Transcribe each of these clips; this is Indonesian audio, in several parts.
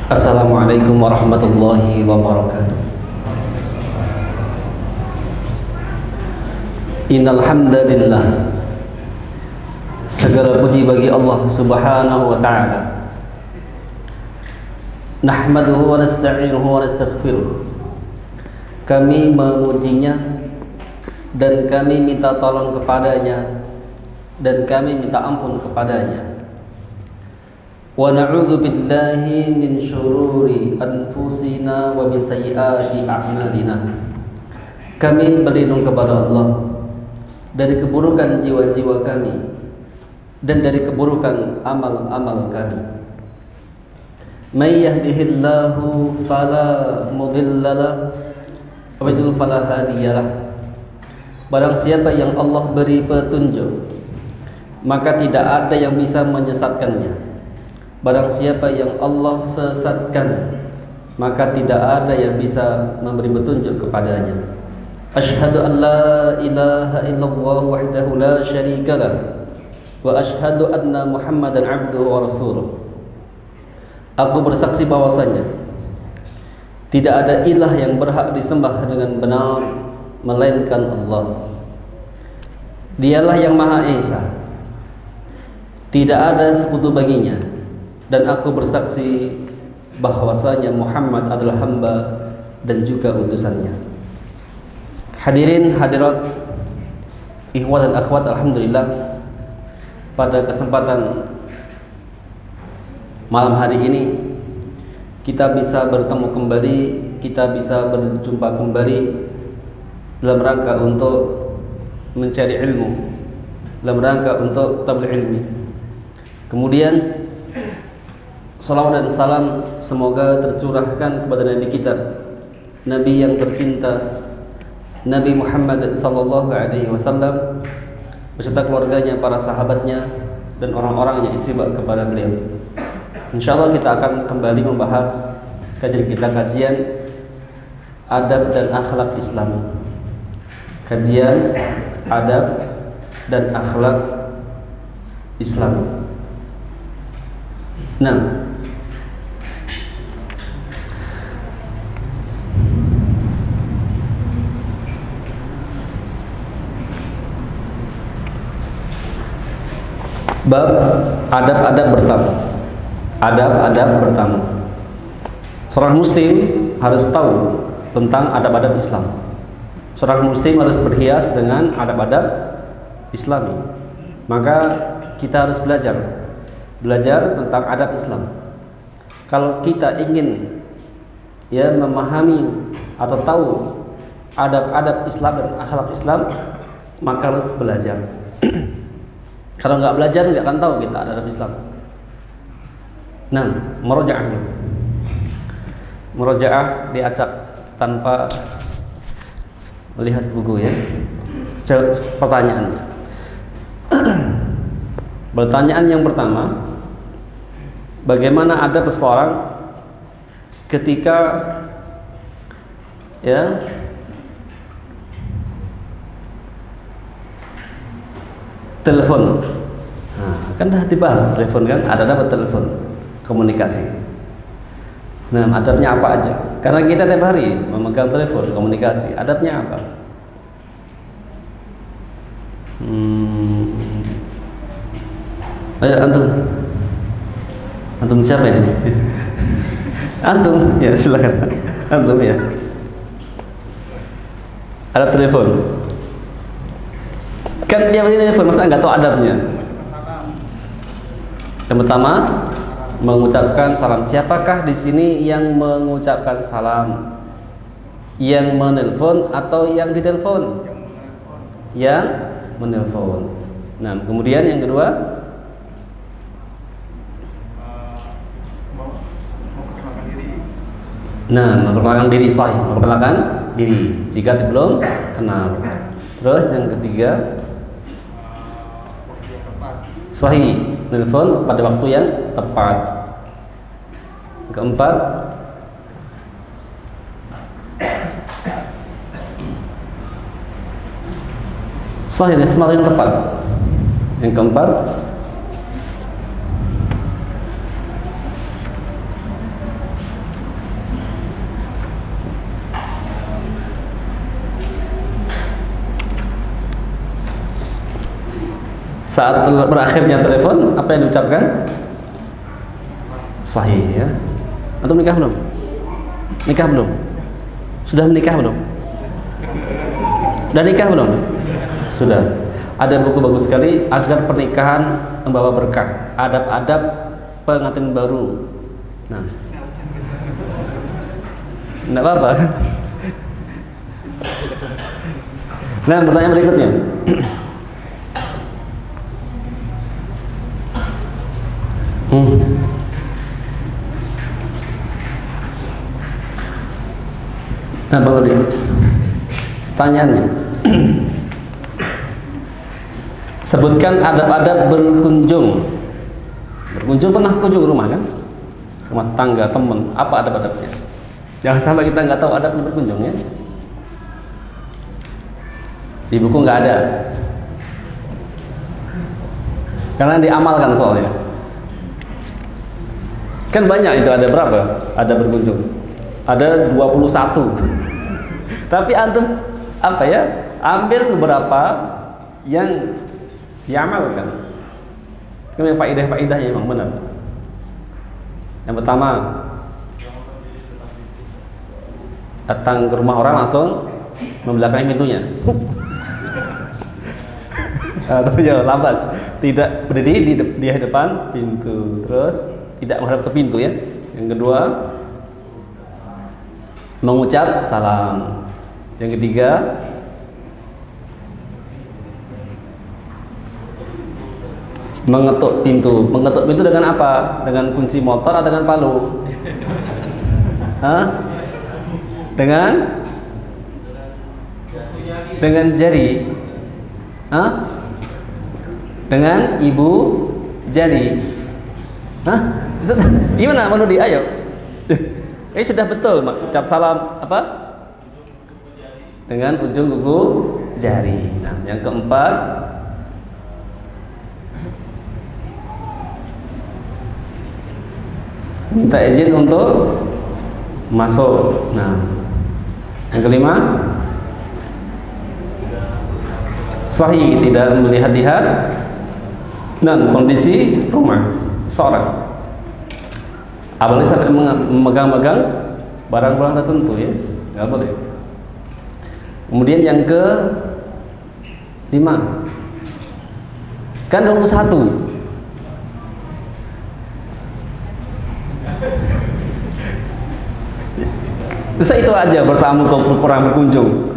Assalamualaikum warahmatullahi wabarakatuh. Innal hamdalillah, segala puji bagi Allah Subhanahu wa taala. Nahmaduhu wa nasta'inuhu wa nastaghfiruh. Kami memujinya dan kami minta tolong kepadanya dan kami minta ampun kepadanya. Wa na'udzu billahi min syururi anfusina wa min sayyiati a'malina. Kami berlindung kepada Allah dari keburukan jiwa-jiwa kami dan dari keburukan amal-amal kami. May yahdihillahu fala mudhillalah wa yudlil fala hadiyalah. Barang siapa yang Allah beri petunjuk, maka tidak ada yang bisa menyesatkannya. Barang siapa yang Allah sesatkan, maka tidak ada yang bisa memberi petunjuk kepadanya. Asyhadu an la ilaha illallah wahdahu la syarikalah wa asyhadu anna Muhammadan abduhu wa rasuluh. Aku bersaksi bahwasanya tidak ada ilah yang berhak disembah dengan benar melainkan Allah. Dialah yang Maha Esa, tidak ada sekutu baginya, dan aku bersaksi bahwasanya Muhammad adalah hamba dan juga utusannya. Hadirin hadirat, ikhwan dan akhwat, alhamdulillah pada kesempatan malam hari ini kita bisa bertemu kembali, kita bisa berjumpa kembali dalam rangka untuk mencari ilmu, dalam rangka untuk tabligh ilmi. Kemudian salawat dan salam semoga tercurahkan kepada Nabi kita, Nabi yang tercinta, Nabi Muhammad sallallahu alaihi wasallam beserta keluarganya, para sahabatnya, dan orang-orang yang ittiba kepada beliau. Insyaallah kita akan kembali membahas kajian adab dan akhlak Islam. Kajian adab dan akhlak Islam. Nah, bab adab-adab bertamu. Adab-adab bertamu. Seorang muslim harus tahu tentang adab-adab Islam. Seorang muslim harus berhias dengan adab-adab Islami. Maka kita harus belajar tentang adab Islam. Kalau kita ingin memahami atau tahu adab-adab Islam dan akhlak Islam, maka harus belajar. Kalau nggak belajar nggak akan tahu kita adab Islam. Nah, murojaah diacak tanpa melihat buku ya. Pertanyaannya. Pertanyaan yang pertama, bagaimana adab seseorang ketika telepon? Nah, kan dah dibahas telepon kan, ada dapat telepon, komunikasi. Nah, adabnya apa aja? Karena kita tiap hari memegang telepon, komunikasi, adabnya apa? Ayo antum siapa ini? Antum, ya silakan. Antum ya. Ada telepon. Kan dia beri telepon, masa nggak tahu adabnya? Yang pertama, mengucapkan salam. Siapakah di sini yang mengucapkan salam? Yang menelpon atau yang ditelepon? Yang menelpon. Nah, kemudian yang kedua, memperkenalkan diri, sahih, memperkenalkan diri jika belum kenal. Terus yang ketiga, sahih, telepon pada waktu yang tepat. Keempat, sahih, telepon yang tepat. Yang keempat, Saat berakhirnya telepon, apa yang diucapkan? Sahih ya. Antum nikah belum? Nikah belum? Sudah menikah belum? Sudah nikah belum? Sudah. Ada buku bagus sekali, agar pernikahan membawa berkah. Adab-adab pengantin baru. Nah, enggak apa-apa kan? Nah, pertanyaan berikutnya. Nah, baru dia tanyaannya. Sebutkan adab-adab berkunjung. Berkunjung, pernah kunjung ke rumah kan? Rumah tangga, teman. Apa adab-adabnya? Jangan sampai kita nggak tahu adabnya berkunjung ya. Di buku nggak ada. Karena diamalkan soalnya. Kan banyak itu, ada berapa? Ada berkunjung. Ada 21. Tapi antum apa ya? Ambil beberapa yang diamalkan. Ini faidah-faidahnya memang benar. Yang pertama, datang ke rumah orang langsung membelakangi pintunya. Atau ya labas, tidak berdiri di depan pintu, terus tidak menghadap ke pintu ya. Yang kedua, mengucap salam. Yang ketiga, mengetuk pintu. Mengetuk pintu dengan apa? Dengan kunci motor atau dengan palu? Hah? Dengan jari? Hah? Dengan ibu jari? Hah? Gimana Manudi? Ayo. Ini sudah betul, ucap salam apa? Dengan ujung kuku jari. Nah, yang keempat, minta izin untuk masuk. Nah, yang kelima, sahih, tidak melihat-lihat dan kondisi rumah seorang. Apalagi sampai memegang-megang barang-barang tertentu ya, nggak boleh. Kemudian yang ke 5, kan 21. Bisa itu aja bertamu ke kurang berkunjung.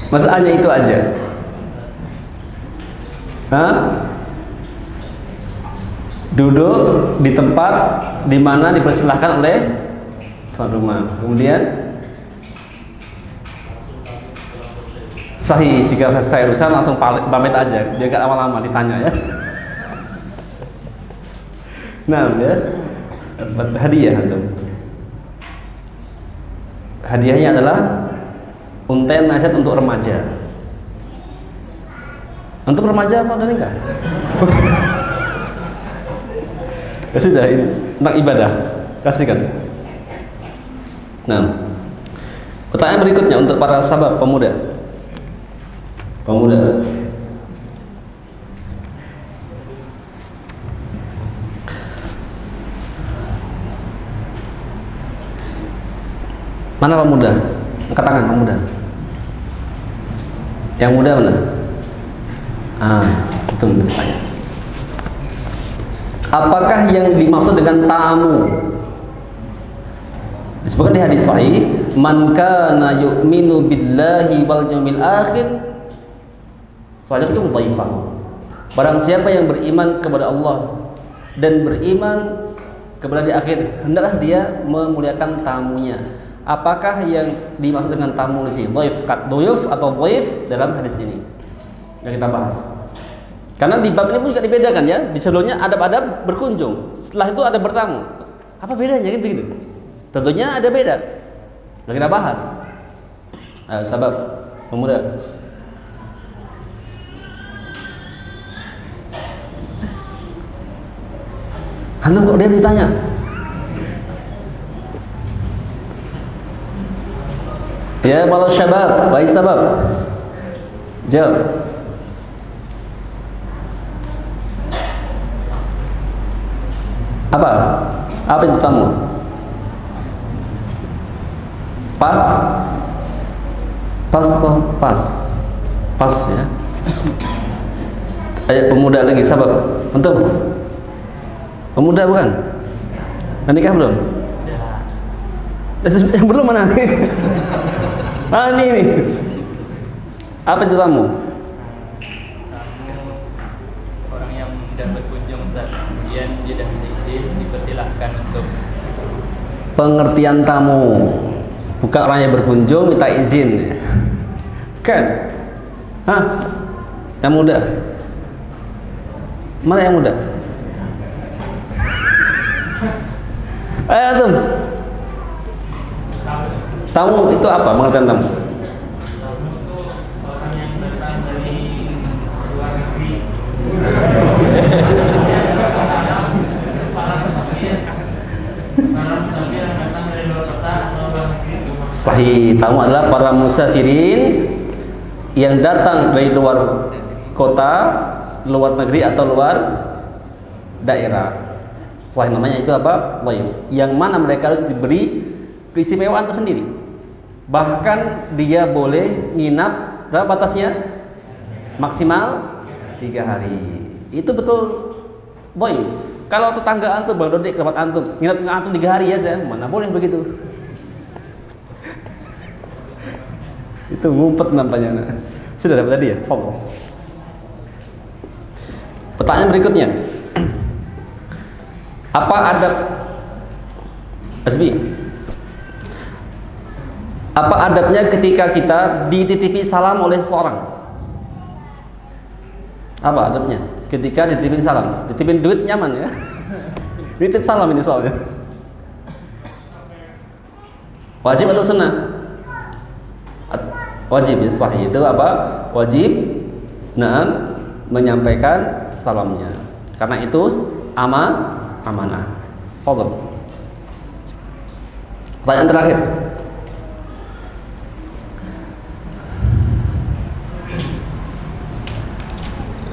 Masalahnya itu aja. Hah? Duduk di tempat di mana dipersilahkan oleh tuan rumah. Kemudian sahih, jika selesai urusan langsung pamit aja, biar gak lama-lama ditanya ya. Nah, ya, dapat hadiah tuh. Hadiahnya adalah unten nasihat untuk remaja. Untuk remaja apa udah nikah? Ya sudah, ini tentang ibadah, kasihkan. Nah, pertanyaan berikutnya untuk para sahabat pemuda. Mana pemuda? Angkat tangan pemuda. Yang muda mana? Itu tanya. Apakah yang dimaksud dengan tamu? Disebutkan di hadis sahih, man kana yu'minu billahi wal yawmil akhir falyakrim dhaifahu. Barang siapa yang beriman kepada Allah dan beriman kepada di akhir, hendaklah dia memuliakan tamunya. Apakah yang dimaksud dengan tamu di sini? Dhaif, dhuyuf atau dhaif dalam hadis ini yang kita bahas. Karena di bab ini pun juga dibedakan ya. Di sebelumnya adab-adab berkunjung, setelah itu ada bertamu. Apa bedanya gitu begitu? Tentunya ada beda. Yang kita bahas. Sahabat pemuda. Hanum kok dia ditanya? Ya, malah syabab, baik sabab. Jawab. Apa? Apa itu tamu? Pas? Pas toh? Pas ya. Ayo pemuda lagi, sabar. Antum? Pemuda bukan? Udah nikah belum? Yang belum mana? Ah ini. Apa itu tamu? Orang yang tidak berkunjung, Ustaz. Kemudian dia dah izin, dipersilahkan untuk. Pengertian tamu, bukan orang yang berkunjung minta izin. Bukan? Hah? Yang muda? Mana yang muda? Ayo tuh. Tamu itu apa? Pengertian tamu? Tamu itu orang yang datang dari luar negeri. Para musafir yang datang dari luar kota atau luar negeri. Sahih, tamu adalah para musafirin yang datang dari luar kota, luar negeri atau luar daerah. Sahih, namanya itu apa? Dhaif. Yang mana mereka harus diberi keistimewaan tersendiri. Bahkan dia boleh nginap, berapa batasnya? Maksimal 3 hari. Itu betul dhaif. Kalau tetangga antum, Bang Dodi, kerabat antum, nginap dengan antum 3 hari ya, saya mana boleh begitu. Itu ngumpet nampaknya. Sudah dapat tadi ya? Follow. Pertanyaan berikutnya. Apa adab Asbi? Apa adabnya ketika kita dititipi salam oleh seseorang? Apa adabnya ketika dititipin salam? Dititipin duit nyaman ya? Dititip salam ini soalnya. Wajib atau sunnah? Wajib ya, sahih. Itu apa? Wajib menyampaikan salamnya. Karena itu amanah. Fadhil. Pertanyaan terakhir.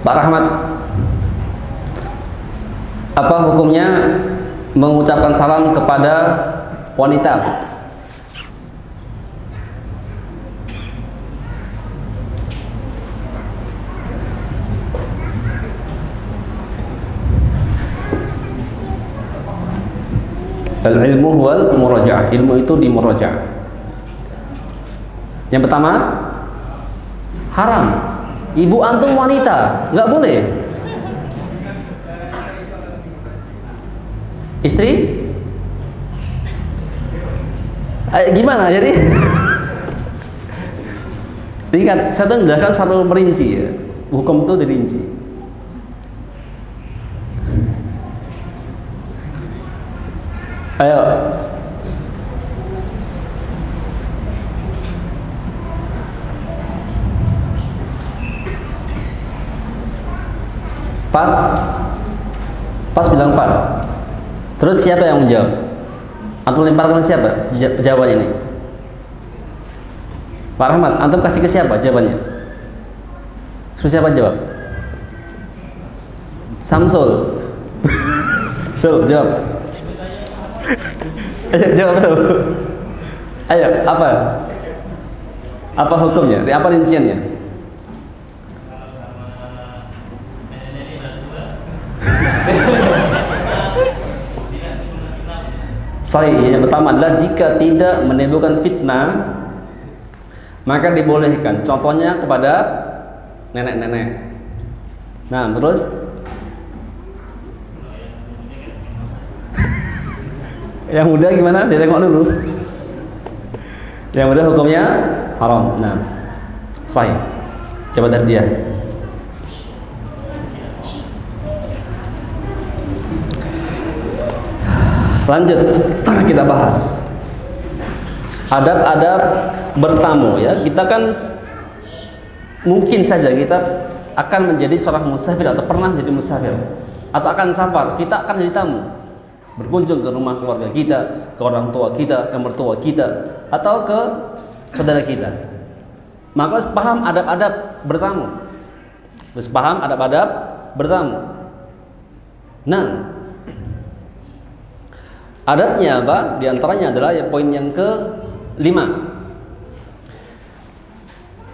Pak Rahmat, apa hukumnya mengucapkan salam kepada wanita? Al-ilmu wal murajaah. Ilmu itu di murajaah. Yang pertama, haram. Ibu antum wanita, nggak boleh. Istri? Gimana jadi? Ingat, saya tuh menjelaskan selalu merinci ya. Hukum itu dirinci. Ayo. Pas bilang pas. Terus siapa yang menjawab? Antum lemparkan siapa jawabannya ini? Pak Rahmat, antum kasih ke siapa jawabannya? Terus siapa jawab? Samsul. Sul, jawab. Ayo jawab dulu. Ayo, apa? Apa hukumnya? Apa rinciannya? Sahih. Yang pertama adalah jika tidak menimbulkan fitnah, maka dibolehkan. Contohnya kepada nenek-nenek. Nah, terus yang muda gimana? Dia tengok dulu. Yang muda hukumnya haram. Nah, sahih. Coba dari dia. Lanjut, kita bahas adab-adab bertamu ya. Kita kan mungkin saja kita akan menjadi seorang musafir atau pernah menjadi musafir atau akan safar. Kita akan jadi tamu, berkunjung ke rumah keluarga kita, ke orang tua kita, ke mertua kita, atau ke saudara kita. Maka harus paham adab-adab bertamu. Harus paham adab-adab bertamu. Nah, Adabnya apa? Di antaranya adalah ya, poin yang ke-5.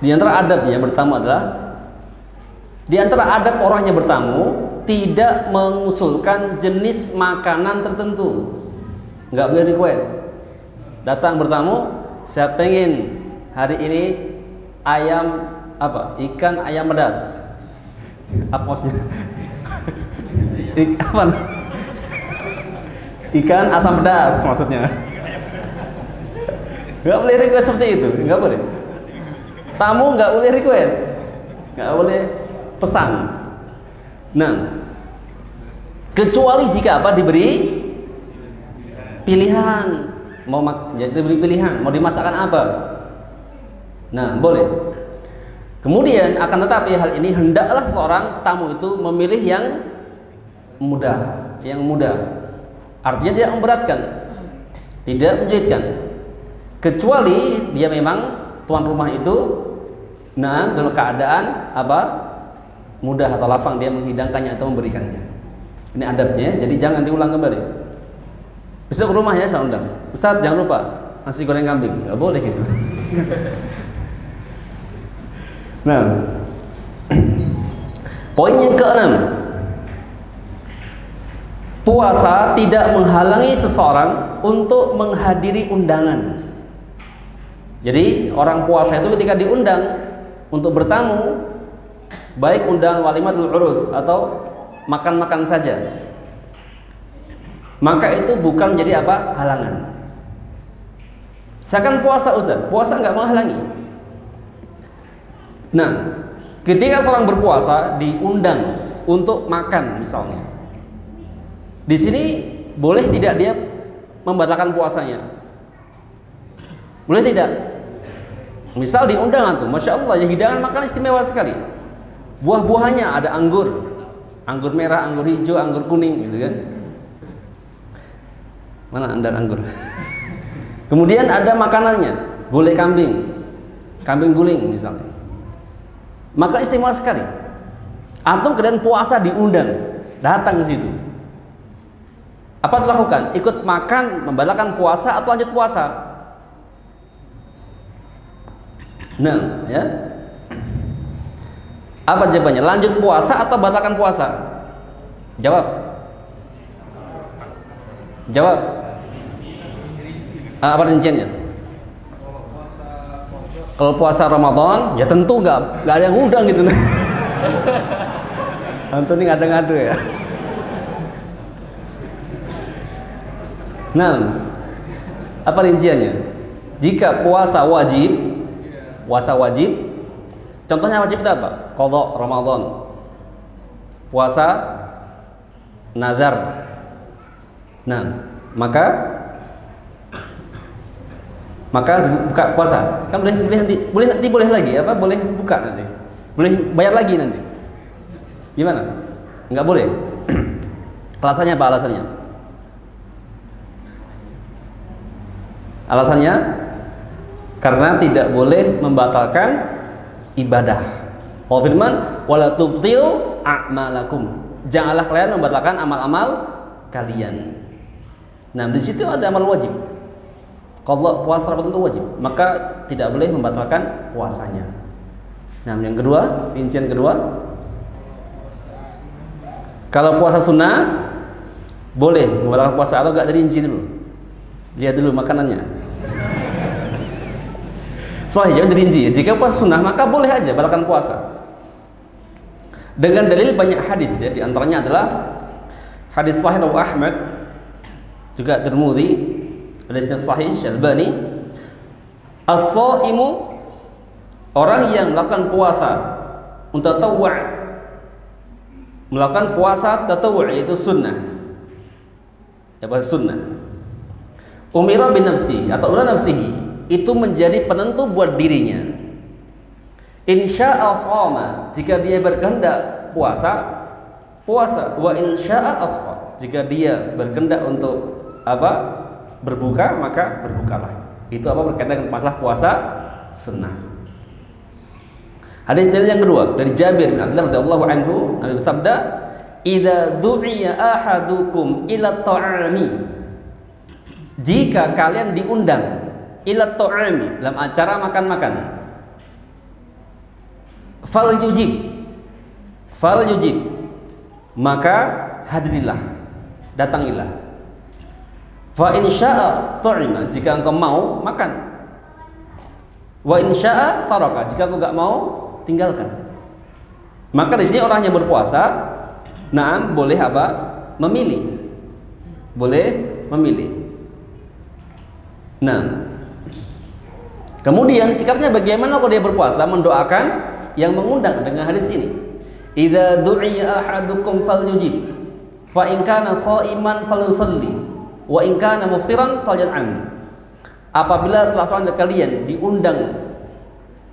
Di antara adabnya bertamu adalah di antara adab orangnya bertamu tidak mengusulkan jenis makanan tertentu. Nggak boleh request. Datang bertamu, saya pengen hari ini ayam apa? Ikan ayam pedas. Apa maksudnya? Apa? Ikan asam pedas maksudnya. Nggak boleh request seperti itu, nggak boleh. Tamu nggak boleh request, nggak boleh pesan. Nah, kecuali jika apa diberi pilihan, diberi pilihan mau dimasakkan apa. Nah, boleh. Kemudian akan tetapi hal ini hendaklah seorang tamu itu memilih yang mudah, Artinya tidak memberatkan, tidak menjulitkan. Kecuali dia memang tuan rumah itu dalam keadaan apa? Mudah atau lapang dia menghidangkannya atau memberikannya. Ini adabnya, jadi jangan diulang kembali. Besok ke rumahnya saya undang, Ustaz jangan lupa nasi goreng kambing, nggak boleh gitu. Nah, poin yang ke-6, puasa tidak menghalangi seseorang untuk menghadiri undangan. Jadi orang puasa itu ketika diundang untuk bertamu, baik undang walimatul urus atau makan-makan saja, maka itu bukan menjadi apa? Halangan. Saya kan puasa Ustaz, puasa nggak menghalangi. Nah, ketika seorang berpuasa diundang untuk makan misalnya, di sini boleh tidak dia membatalkan puasanya? Boleh tidak? Misal diundang tuh, masya Allah, ya hidangan makan istimewa sekali. Buah-buahannya ada anggur merah, anggur hijau, anggur kuning, gitu kan? Mana anda anggur? Kemudian ada makanannya, gulai kambing guling misalnya. Maka istimewa sekali. Atau kemudian puasa diundang, datang ke situ. Apa dilakukan? Ikut makan, membatalkan puasa atau lanjut puasa? Nah, ya. Apa jawabannya? Lanjut puasa atau batalkan puasa? Jawab. Apa rinciannya? Kalau puasa Ramadan, ya tentu nggak ada yang undang gitu. Tentu ini ngadu-ngadu ya. Nah, apa rinciannya? Jika puasa wajib, contohnya wajib itu apa? Qadha Ramadan, puasa nazar. Nah, maka buka puasa. Kan boleh lagi apa? Boleh buka nanti. Boleh bayar lagi nanti. Gimana? Enggak boleh. Alasannya apa alasannya? Alasannya karena tidak boleh membatalkan ibadah. Allah firman, "Wala tubtilu a'malakum." Janganlah kalian membatalkan amal-amal kalian. Nah, di situ ada amal wajib. Kalau puasa Ramadan itu wajib, maka tidak boleh membatalkan puasanya. Nah, yang kedua, rincian kedua, kalau puasa sunnah boleh membatalkan puasa atau enggak, dirinci dulu. Lihat dulu makanannya. Soalnya jangan dirinci. Jika puasa sunnah maka boleh aja batalkan puasa. Dengan dalil banyak hadis ya, di antaranya adalah hadis sahih Abu Ahmad, juga Tirmidzi, hadisnya sahih Syalbani. As-shaimu, orang yang melakukan puasa untuk tatawwu', melakukan puasa tatawwu' yaitu sunnah. Ya, puasa sunnah. Umira bin nafsi atau umra nafsihi, itu menjadi penentu buat dirinya. Insya'a shoma, jika dia berkehendak puasa. Wa insya'a afṭar, jika dia berkehendak untuk apa? Berbuka, maka berbukalah. Itu apa? Berkaitan dengan masalah puasa sunnah. Hadis dalil yang kedua dari Jabir bin Abdullah radhiyallahu anhu, Nabi bersabda, "Idza du'iya ahadukum ila ta'ami jika kalian diundang ila ta'ami, dalam acara makan-makan, fal yujib, maka hadirilah, datangilah. Fa in syaa ta'ima, jika engkau mau makan. Wa in syaa taraka, jika engkau enggak mau tinggalkan. Maka di sini orang yang berpuasa, naam, boleh apa? Memilih. Boleh memilih. Nah, kemudian sikapnya bagaimana kalau dia berpuasa? Mendoakan yang mengundang dengan hadis ini. Idza du'iya ahadukum falyujib, fa in kana sha'iman falyusalli, wa in kana muftiran falyan'am. Apabila salah seorang dari kalian diundang,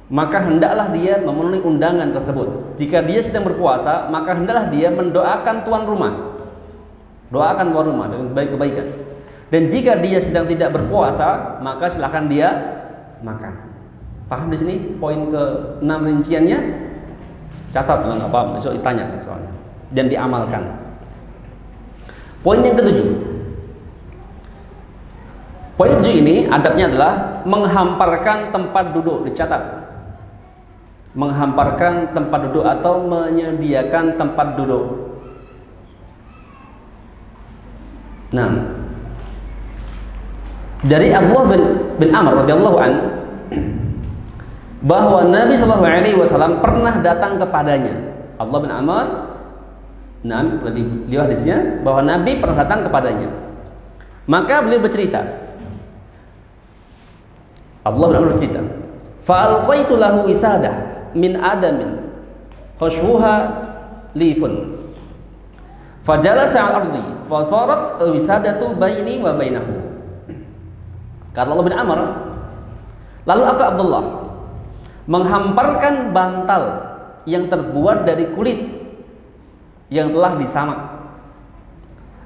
maka hendaklah dia memenuhi undangan tersebut. Jika dia sedang berpuasa, maka hendaklah dia mendoakan tuan rumah. Doakan tuan rumah dengan baik kebaikan. Dan jika dia sedang tidak berpuasa, maka silakan dia makan. Paham di sini poin ke-6 rinciannya? Catat, nggak paham besok ditanya soalnya. Dan diamalkan. Poin yang ke-7. Poin ke-7 ini adabnya adalah menghamparkan tempat duduk, dicatat. Menghamparkan tempat duduk atau menyediakan tempat duduk. Nah, dari Abdullah bin Amr radhiyallahu an, bahwa Nabi sallallahu alaihi wasallam pernah datang kepadanya. Abdullah bin Amr, nah, beliau hadisnya bahwa Nabi pernah datang kepadanya. Maka beliau bercerita. Abdullah bin Amr bercerita, fa alqaitu lahu wisadah min adamin khashwuha lifun fajalasa al-ardi fasarat al-wisadatu baini wa bainahu. Kata Allah bin Amr, lalu aku Abdullah menghamparkan bantal yang terbuat dari kulit yang telah disamak,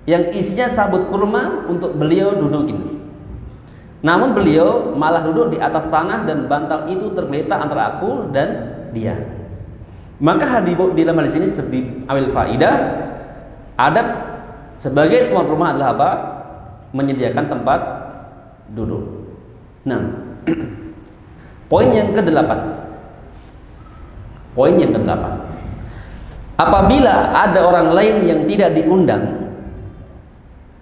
yang isinya sabut kurma untuk beliau dudukin. Namun beliau malah duduk di atas tanah dan bantal itu tergeletak antara aku dan dia. Maka di dalam hadis ini seperti awil faidah, adab sebagai tuan rumah adalah apa? Menyediakan tempat duduk. Nah, poin yang ke-8. Poin yang ke-8. Apabila ada orang lain yang tidak diundang,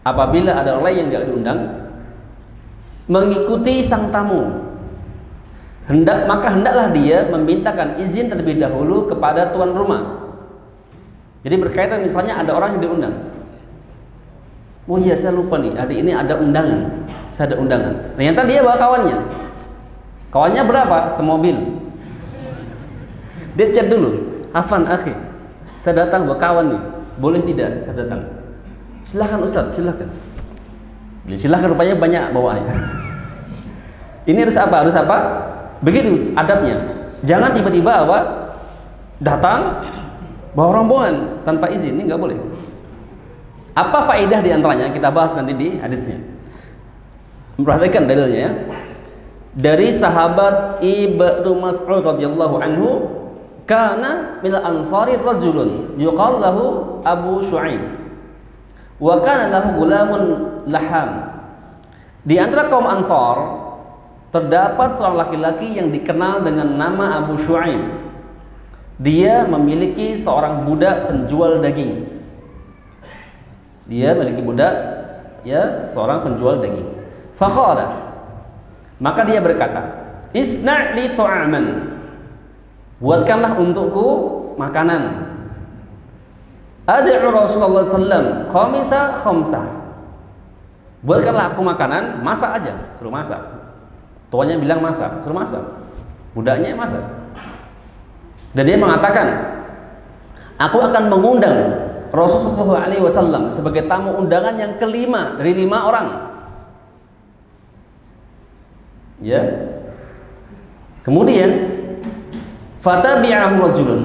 apabila ada orang lain yang tidak diundang mengikuti sang tamu, maka hendaklah dia memintakan izin terlebih dahulu kepada tuan rumah. Jadi berkaitan misalnya ada orang yang diundang. Oh iya, saya lupa nih, hari ini ada undangan. Saya ada undangan. Ternyata dia bawa kawannya. Kawannya berapa? Semobil. Dia chat dulu. Afan akhi, saya datang bawa kawan nih. Boleh tidak saya datang? Silakan Ustaz, silakan. Ya, silakan, rupanya banyak bawaannya. Ini harus apa? Harus apa? Begitu adabnya. Jangan tiba-tiba apa? Datang bawa rombongan tanpa izin, ini nggak boleh. Apa faedah diantaranya? Kita bahas nanti di hadisnya. Perhatikan dalilnya ya. Dari sahabat Ibnu Mas'ud radhiyallahu anhu, kana min al-ansari rajulun yuqal lahu Abu Syu'aib wa kana lahu gulamun laham. Di antara kaum Ansar terdapat seorang laki-laki yang dikenal dengan nama Abu Syu'aib. Dia memiliki seorang budak penjual daging. Dia memiliki budak, ya, seorang penjual daging. Faqala, maka dia berkata, isna' li ta'aman, buatkanlah untukku makanan. Ad'u Rasulullah sallam khamisa khamsah, buatkanlah aku makanan, masak aja, suruh masak. Tuannya bilang masak, suruh masak. Budaknya masak. Dan dia mengatakan, aku akan mengundang Rasulullah SAW sebagai tamu undangan yang kelima dari 5 orang. Ya. Kemudian fatabi'ahu rajulun,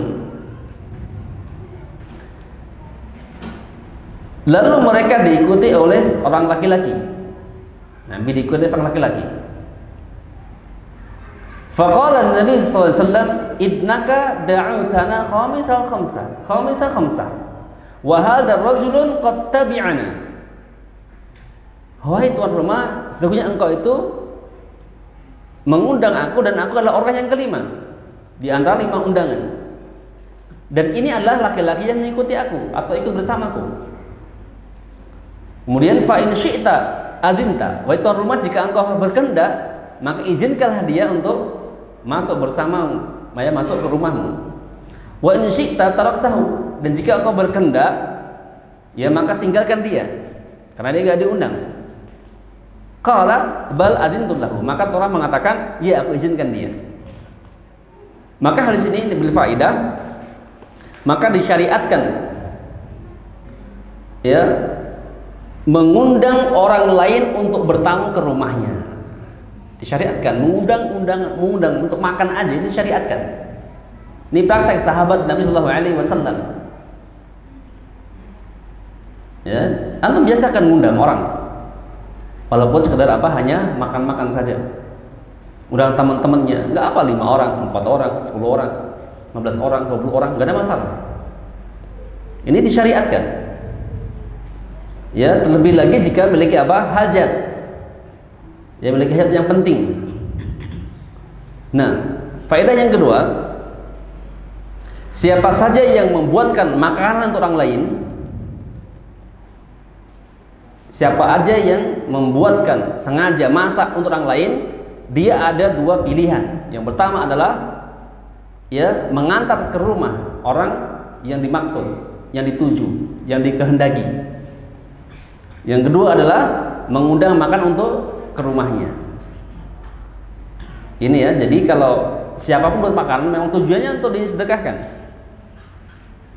lalu mereka diikuti oleh orang laki-laki. Nabi diikuti orang laki-laki. Faqala Nabi sallallahu alaihi wasallam, idnaka da'utana khamisal khamsa wa hadha rajulun qad tabi'ana. wahai tuan rumah, sesungguhnya engkau itu mengundang aku dan aku adalah orang yang kelima di antara 5 undangan. Dan ini adalah laki-laki yang mengikuti aku atau ikut bersamaku. Kemudian fa in syi'ta adinta, wahai tuan rumah, jika engkau berkehendak, maka izinkanlah dia untuk masuk bersamamu, masuk ke rumahmu. Wa in syi'ta taraktahu, dan jika engkau berkehendak, ya maka tinggalkan dia karena dia enggak diundang. Qala bal adintu lahu, maka orang mengatakan, ya aku izinkan dia. Maka hadis ini bil faidah, maka disyariatkan ya mengundang orang lain untuk bertamu ke rumahnya. Disyariatkan mengundang untuk makan aja, itu disyariatkan. Ini praktek sahabat Nabi Shallallahu Alaihi Wasallam. Ya, antum biasakan mengundang orang, walaupun sekedar apa, hanya makan-makan saja. Undang teman-temannya, nggak apa 5 orang, 4 orang, 10 orang, 15 orang, 20 orang, nggak ada masalah. Ini disyariatkan. Ya, terlebih lagi jika memiliki apa, hajat, ya memiliki hajat yang penting. Nah, faedah yang kedua, siapa saja yang membuatkan makanan untuk orang lain, siapa aja yang membuatkan sengaja masak untuk orang lain, dia ada 2 pilihan. Yang pertama adalah ya mengantar ke rumah orang yang dimaksud, yang dituju, yang dikehendaki. Yang kedua adalah mengundang makan untuk ke rumahnya. Ini ya, jadi kalau siapapun buat makanan memang tujuannya untuk disedekahkan,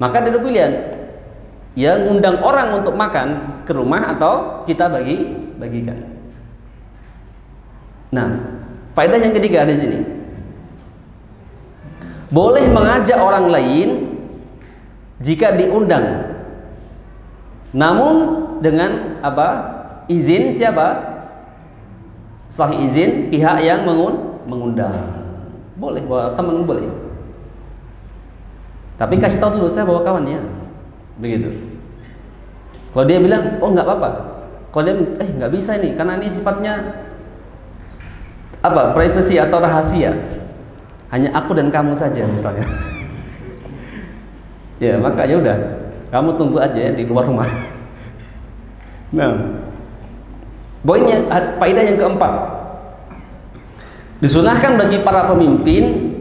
maka ada 2 pilihan. Ya, ngundang orang untuk makan ke rumah atau kita bagikan. Nah, faedah yang ketiga di sini, boleh mengajak orang lain jika diundang, namun dengan apa? Izin siapa? Sahih izin pihak yang mengundang. Boleh bawa teman, boleh. Tapi kasih tahu dulu, saya bawa kawannya. Begitu. Kalau dia bilang, oh nggak apa-apa. Kalau dia nggak bisa ini, karena ini sifatnya apa? Privasi atau rahasia. Hanya aku dan kamu saja misalnya. Ya, maka ya udah, kamu tunggu aja ya di luar rumah. Nah, poinnya, faedah yang keempat, disunahkan bagi para pemimpin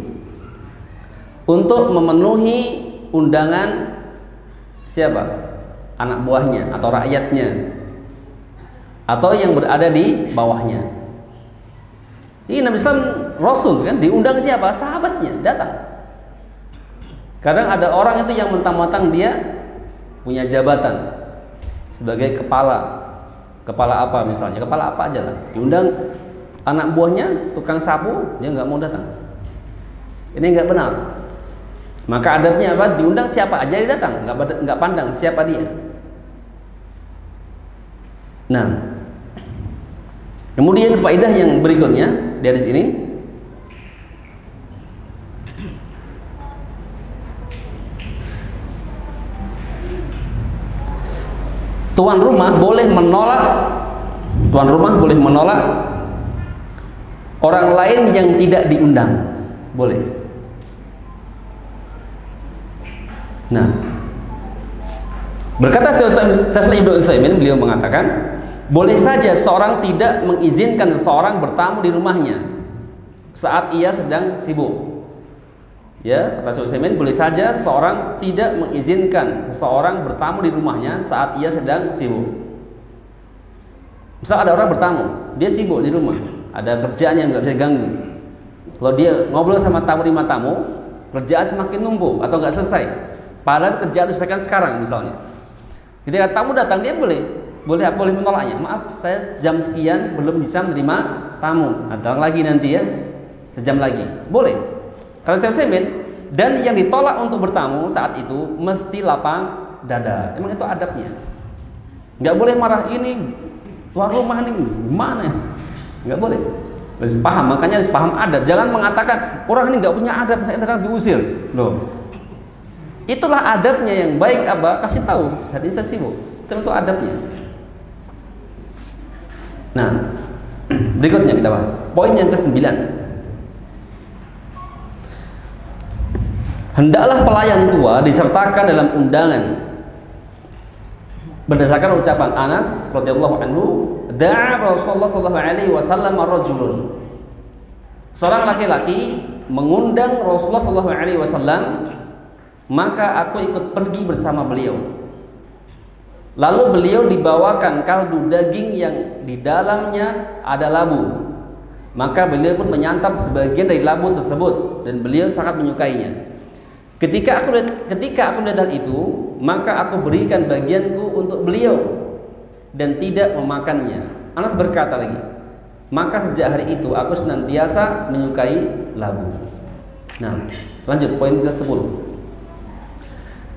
untuk memenuhi undangan siapa? Anak buahnya atau rakyatnya atau yang berada di bawahnya. Ini Nabi Islam Rasul kan, diundang siapa? Sahabatnya datang. Kadang ada orang itu yang mentang-mentang dia punya jabatan sebagai kepala apa misalnya, kepala apa aja lah, diundang anak buahnya tukang sapu, dia nggak mau datang. Ini nggak benar. Maka adabnya apa? Diundang siapa aja dia datang, nggak pandang siapa dia. Nah, kemudian faedah yang berikutnya dari sini, tuan rumah boleh menolak orang lain yang tidak diundang, boleh. Nah, berkata Syekh Ibnu Utsaimin, beliau mengatakan, boleh saja seorang tidak mengizinkan seseorang bertamu di rumahnya saat ia sedang sibuk. Ya, kata Syekh Utsaimin, boleh saja seorang tidak mengizinkan seseorang bertamu di rumahnya saat ia sedang sibuk. Misal ada orang bertamu, dia sibuk di rumah, ada kerjaan yang nggak bisa diganggu. Kalau dia ngobrol sama tamu, kerjaan semakin numpuk atau nggak selesai, padahal kerjaan diselesaikan sekarang misalnya. Ketika tamu datang, dia boleh menolaknya. Maaf, saya jam sekian belum bisa menerima tamu. Datang lagi nanti ya, sejam lagi. Boleh. Kalau saya semen, dan yang ditolak untuk bertamu saat itu mesti lapang dada. Emang itu adabnya. Nggak boleh marah, ini tuan rumah ini gimana? Nggak boleh. Harus paham, makanya harus paham adab. Jangan mengatakan orang ini nggak punya adab, saya sedang diusir. Loh. Itulah adabnya yang baik, Abah kasih tahu. Hari ini saya sibuk. Itu adabnya. Berikutnya kita bahas poin yang ke-9. Hendaklah pelayan tua disertakan dalam undangan. Berdasarkan ucapan Anas radhiyallahu anhu, da'a Rasulullah sallallahu alaihi wasallam rajulun. Seorang laki-laki mengundang Rasulullah sallallahu alaihi wasallam, maka aku ikut pergi bersama beliau. Lalu beliau dibawakan kaldu daging yang di dalamnya ada labu. Maka beliau pun menyantap sebagian dari labu tersebut dan beliau sangat menyukainya. Ketika aku melihat hal itu, maka aku berikan bagianku untuk beliau dan tidak memakannya. Anas berkata lagi, maka sejak hari itu aku senantiasa menyukai labu. Nah, lanjut poin ke-10.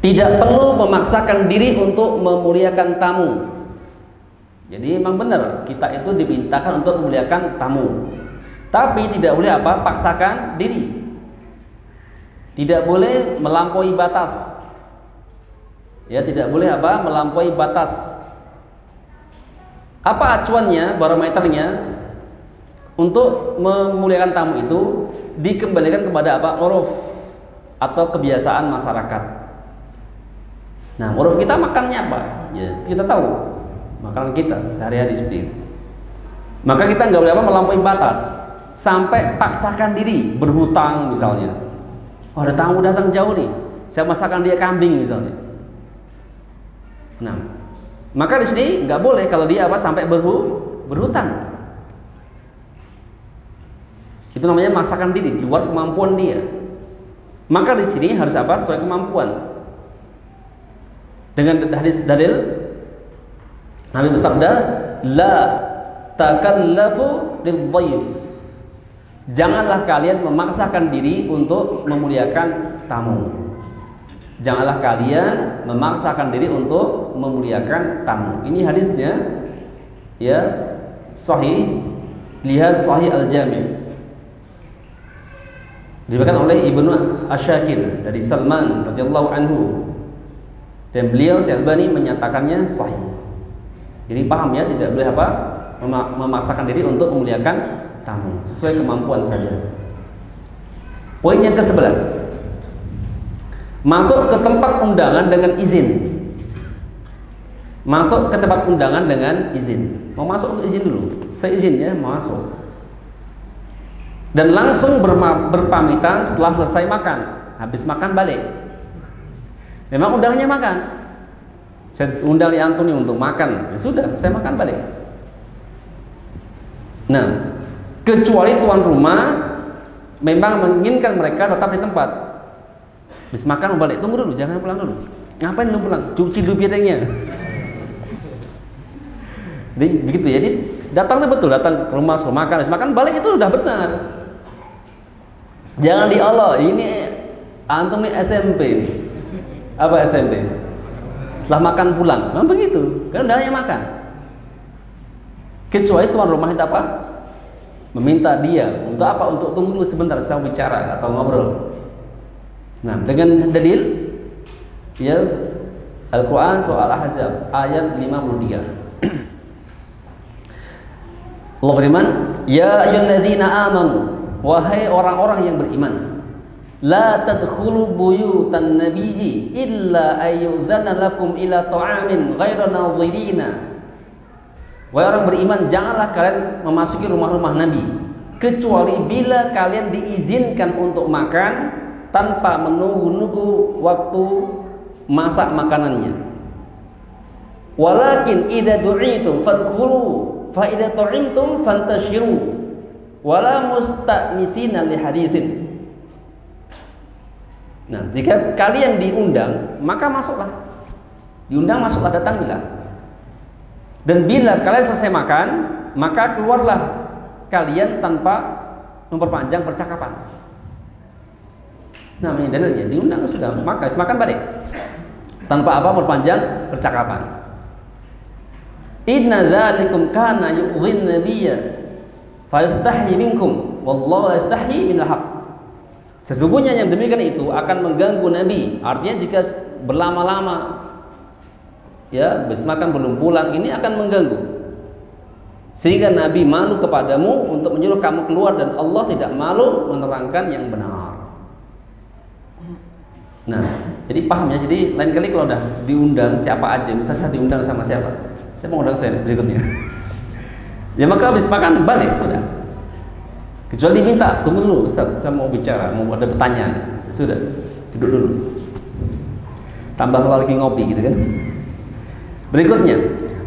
Tidak perlu memaksakan diri untuk memuliakan tamu. Jadi memang benar kita itu dimintakan untuk memuliakan tamu. Tapi tidak boleh apa? Paksakan diri. Tidak boleh melampaui batas. Ya, tidak boleh apa? Melampaui batas. Apa acuannya, barometernya untuk memuliakan tamu itu dikembalikan kepada apa? Uruf atau kebiasaan masyarakat. Nah, uruf kita makannya apa? Ya, kita tahu makanan kita sehari-hari seperti itu. Maka kita nggak boleh apa? Melampaui batas sampai paksakan diri berhutang misalnya. Oh, ada tamu datang jauh nih, saya masakan dia kambing misalnya. Nah, maka di sini nggak boleh kalau dia apa sampai berhutang. Itu namanya memaksakan diri di luar kemampuan dia. Maka di sini harus apa? Sesuai kemampuan. Dengan hadis dalil Nabi bersabda, la takallafu lidhaif. Janganlah kalian memaksakan diri untuk memuliakan tamu. Janganlah kalian memaksakan diri untuk memuliakan tamu. Ini hadisnya ya sahih. Lihat Sahih Al-Jami'. Diriwayatkan oleh Ibnu Asyakir dari Salman radhiyallahu anhu. Dan beliau Syalbani menyatakannya sahih. Jadi paham ya, tidak boleh apa? Memaksakan diri untuk memuliakan tamu, sesuai kemampuan saja. Poin yang ke-11. Masuk ke tempat undangan dengan izin. Masuk ke tempat undangan dengan izin. Mau masuk untuk izin dulu. Saya izin ya, mau masuk. Dan langsung berpamitan setelah selesai makan. Habis makan balik. Memang undangannya makan. Saya undang Li Antoni untuk makan. Ya sudah, saya makan balik. Nah, kecuali tuan rumah memang menginginkan mereka tetap di tempat. Habis makan balik, tunggu dulu, jangan pulang dulu. Ngapain lu pulang? Cuci dulu piringnya. Jadi begitu ya. Jadi datang tuh betul, datang ke rumah suruh makan, habis makan balik itu udah benar. Jangan di Allah, ini antum nih SMP nih. Apa SMP? Setelah makan pulang, memang begitu. Kan udah hanya makan. Kecuali tuan rumah itu apa? Meminta dia untuk apa? Untuk tunggu dulu sebentar, saya mau bicara atau ngobrol. Nah, dengan dalil ya Al-Quran soal Al-Ahzab ayat 53. Allah firman, ya ayyuhalladzina amanu, wahai orang-orang yang beriman, la tadkhulu buyutan nabiyyi illa ayyudzana lakum ila ta'amin ghaira nadhirina. Wahai orang beriman, janganlah kalian memasuki rumah-rumah Nabi kecuali bila kalian diizinkan untuk makan tanpa menunggu waktu masak makanannya. Walakin idza du'itum fadkhulu fa idza tu'imtum fantashiru wala musta'nisina li haditsin. Nah, jika kalian diundang, maka masuklah. Diundang masuklah, datangilah. Dan bila kalian selesai makan, maka keluarlah kalian tanpa memperpanjang percakapan. Nah, ini dalilnya, diundang sudah makan balik tanpa apa memperpanjang percakapan. Inna dzalikum kana yu'dhin nabiyya fa yastahi minkum wallahu la yastahi minal haqq. Sesungguhnya yang demikian itu akan mengganggu Nabi. Artinya jika berlama-lama ya habis makan belum pulang, ini akan mengganggu. Sehingga Nabi malu kepadamu untuk menyuruh kamu keluar dan Allah tidak malu menerangkan yang benar. Nah, jadi paham ya. Jadi lain kali kalau udah diundang siapa aja, misalnya saya diundang sama siapa, saya mau undang saya berikutnya. Ya maka habis makan balik sudah. Kecuali diminta, tunggu dulu Ustaz, saya mau bicara, mau ada pertanyaan. Sudah, duduk dulu. Tambah lagi ngopi gitu kan. Berikutnya,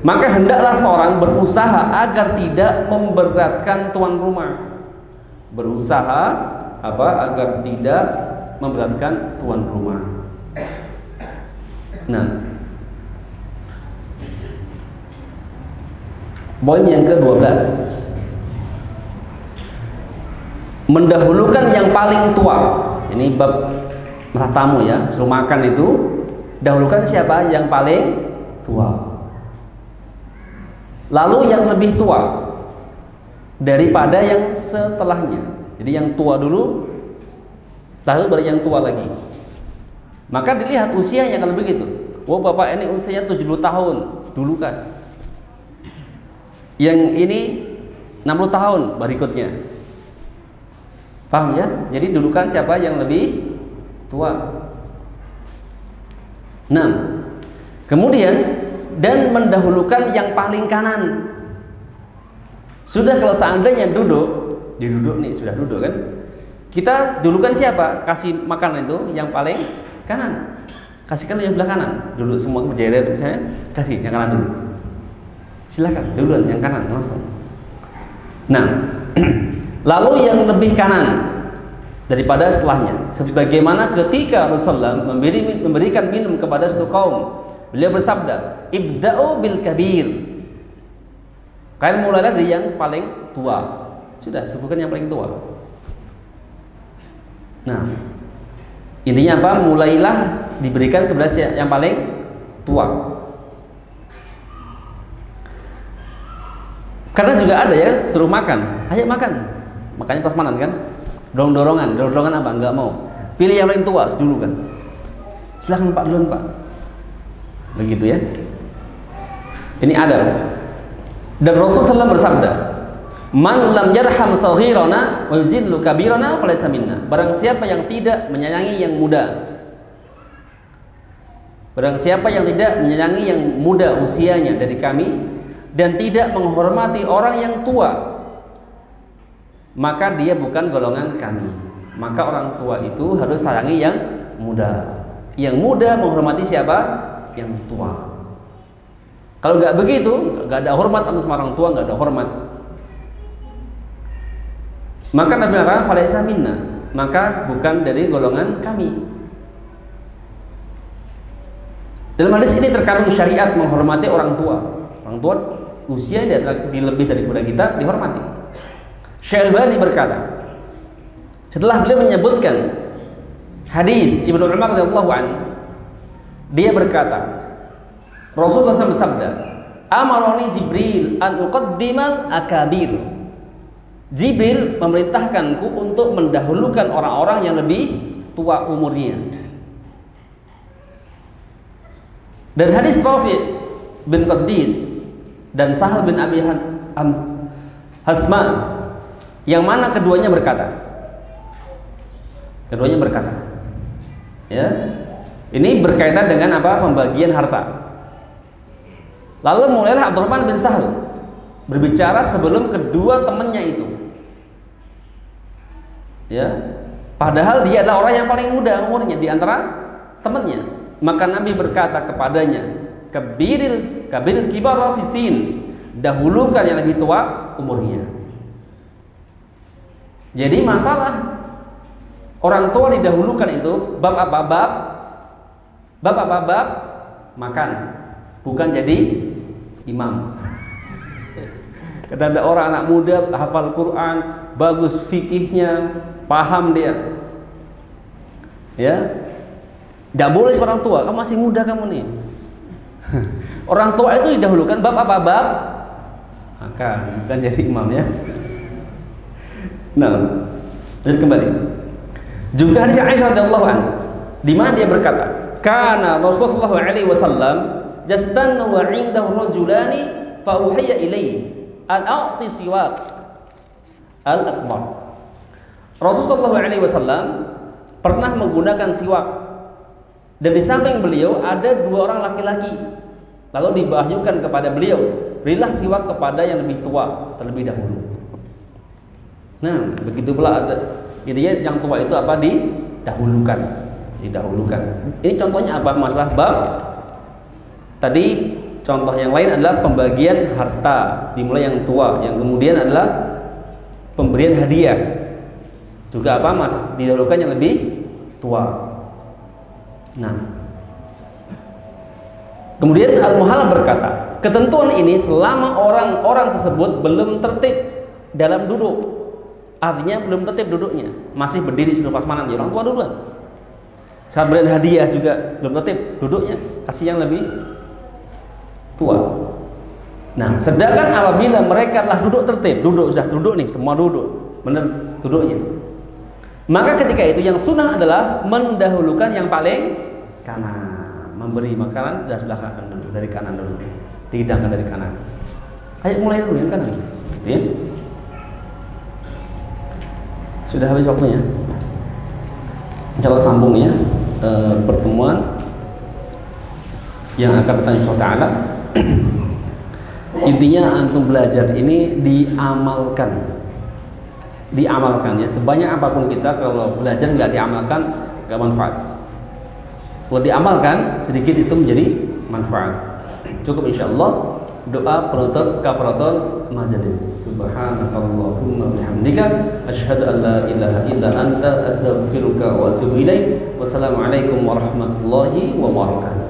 maka hendaklah seorang berusaha agar tidak memberatkan tuan rumah. Berusaha apa? Agar tidak memberatkan tuan rumah. Nah, poin yang ke-12, mendahulukan yang paling tua. Ini bab tamu ya, suruh makan itu dahulukan siapa? Yang paling tua. Lalu yang lebih tua daripada yang setelahnya. Jadi yang tua dulu, lalu baru yang tua lagi. Maka dilihat usianya kalau begitu. Oh bapak ini usianya 70 tahun, dulu kan. Yang ini 60 tahun berikutnya. Paham ya? Jadi dudukan siapa yang lebih tua. Nah, kemudian dan mendahulukan yang paling kanan. Sudah kalau seandainya duduk, diduduk nih, sudah duduk kan? Kita dulukan siapa? Kasih makan itu yang paling kanan. Kasihkan yang belah kanan. Duduk semua berjejer misalnya, kasih yang kanan dulu. Silakan duluan yang kanan langsung. Nah, lalu yang lebih kanan daripada setelahnya. Sebagaimana ketika Rasulullah memberikan minum kepada satu kaum, beliau bersabda, "Ibda'u bil kabir." Kalian mulailah dari yang paling tua. Sudah, sebutkan yang paling tua. Nah, intinya apa? Mulailah diberikan kepada yang paling tua. Karena juga ada ya suruh makan, ayo makan, makanya prasmanan kan, dorongan apa? Enggak mau. Pilih yang paling tua dulu kan. Silakan Pak duluan Pak. Begitu ya. Ini adab. Dan Rasulullah SAW bersabda, "Man lam yarham saghirana wa yuzillu kabirana falaysa minna." Barang siapa yang tidak menyayangi yang muda, barang siapa yang tidak menyayangi yang muda usianya dari kami dan tidak menghormati orang yang tua, maka dia bukan golongan kami. Maka orang tua itu harus sayangi yang muda. Yang muda menghormati siapa? Yang tua. Kalau nggak begitu, nggak ada hormat untuk sama orang tua, nggak ada hormat. Maka Nabi mengatakan falaysa minna, maka bukan dari golongan kami. Dalam hadis ini terkandung syariat menghormati orang tua. Orang tua usia di lebih daripada kita dihormati. Syekh Al-Albani berkata, setelah beliau menyebutkan hadis Ibnu Umar radhiyallahu anhu, dia berkata, Rasulullah SAW bersabda, "Amaroni Jibril an uqaddimal akabir." Jibril memerintahkanku untuk mendahulukan orang-orang yang lebih tua umurnya. Dan hadis Rafi' bin Qadid dan Sahal bin Abi Hasma, yang mana keduanya berkata, ya, ini berkaitan dengan apa? Pembagian harta. Lalu mulailah Abdurrahman bin Sahal berbicara sebelum kedua temannya itu, ya, padahal dia adalah orang yang paling muda umurnya di antara temannya. Maka Nabi berkata kepadanya, kabiril kibar fisin, dahulukan yang lebih tua umurnya. Jadi masalah orang tua didahulukan itu bab apa? Bab makan, bukan jadi imam. Kadang ada orang anak muda hafal Quran, bagus fikihnya, paham dia, ya, tidak boleh seorang tua, kamu masih muda kamu nih. Orang tua itu didahulukan bab apa? Bab makan, bukan jadi imam ya. Nah, lanjut kembali. Juga hadis Aisyah radhiyallahu anha, di mana dia berkata, "Kana Rasulullah sallallahu alaihi wasallam yastannu wa 'indahu rajulani fa uhiya ilaihi an-a'ti siwak al-akbar. Rasulullah SAW pernah menggunakan siwak, dan di samping beliau ada 2 orang laki-laki. Lalu dibahyukan kepada beliau, berilah siwak kepada yang lebih tua terlebih dahulu. Nah, begitu pula ada intinya yang tua itu apa? Didahulukan. Ini contohnya apa? Masalah bab tadi. Contoh yang lain adalah pembagian harta, dimulai yang tua, yang kemudian adalah pemberian hadiah. Juga apa? Didahulukan yang lebih tua. Nah, kemudian Al-Muhallab berkata, ketentuan ini selama orang-orang tersebut belum tertib dalam duduk, artinya belum tertib duduknya, masih berdiri seluruh prasmanan, orang tua duluan. Saat berikan hadiah juga belum tertib duduknya, kasih yang lebih tua. Nah, sedangkan apabila mereka telah duduk tertib, sudah duduk nih, semua duduk, benar duduknya, maka ketika itu yang sunnah adalah mendahulukan yang paling kanan, memberi makanan sudah sebelah kanan dulu, dari kanan dulu, dihidangkan dari kanan. Ayo mulai dulu yang kanan, gitu ya. Sudah habis waktunya. Insyaallah sambung ya pertemuan yang akan bertanya Allah Ta'ala. Intinya antum belajar ini diamalkan ya, sebanyak apapun kita, kalau belajar nggak diamalkan nggak manfaat. Kalau diamalkan sedikit itu menjadi manfaat. Cukup insyaallah doa penutup kafaratul majelis. Subhanakallahumma bihamdika asyhadu an la ilaha illa anta astaghfiruka wa atubu ilaik. Wassalamualaikum warahmatullahi wabarakatuh.